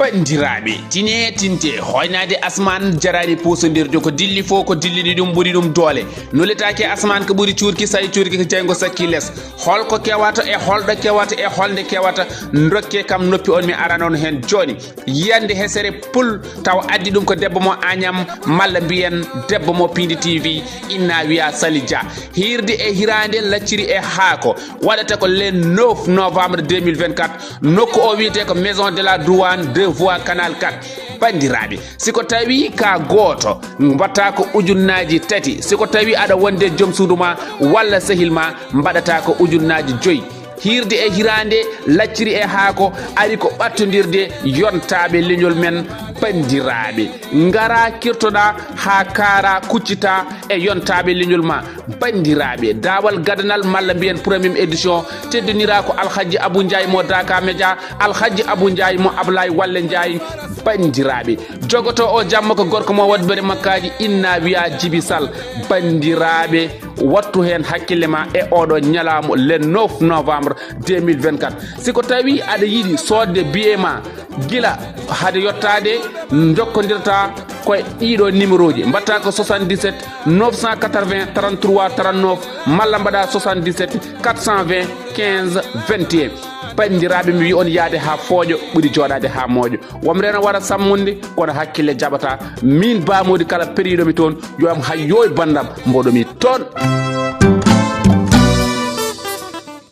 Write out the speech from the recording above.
bandiraɓe tine tinte hoynade asman jarani pusodirde ko dilli fo ko dillini ɗum ɓuuri ɗum doole nolitake asman ko ɓuuri cuurki sayi cuurki ko jeygo sakki less holko kewata e holɗo kewata e holde kewata dokke kam noppi on mi arano on hen joni yiyande hesere pul taw addi ɗum ko debbo mo Agnam malla mbiyen debbo mo Piindi TV inna wiya Sali Dia hirde e Hiraande lacciri e haako waɗata ko le 9 novembre 2024 nokku o wiyete ko maison de la douane 2 voies canal 4 bandiraɓe siko tawi ka goto mbatta ko ujunnaji tati siko tawi aɗa wonde joom suudu ma walla sehil ma mbaɗata ko ujunnaji 5 hirde e Hiraande lacciri e haako ari ko ɓattodirde yontaɓe leñol men bandiraɓe ngara kirtoɗa ha kaara kuccita e yontaɓe leñol ma bandiraɓe dawal gadanal malla mbiyen premium édition teddinira ko alhaji Abou Ndiaye mo Daka Média alhaji Abou Ndiaye mo Ablaye Walle Ndiaye bandiraɓe jogoto o jamma ko gorko mo wadbere makkaji inna wiya Djiby Sall bandiraɓe wattu hen hakkille ma e oɗo ñalamo le 9 novembre 2024 siko tawi aɗa yiiɗi sodde billet ma gila hade yottade jokkodirta koye ɗiɗo numéro ji mbatta ko 77 980 33 39 malla mbaɗa 77 420 15 21 bandiraɓe mi wi on yaade ha fooƴo ɓuuri joɗade ha mooƴo womreno wara sammunde kono hakkille jaɓata min bamodi kala periɗomi toon yo am hayyo e bandam mboɗomi toon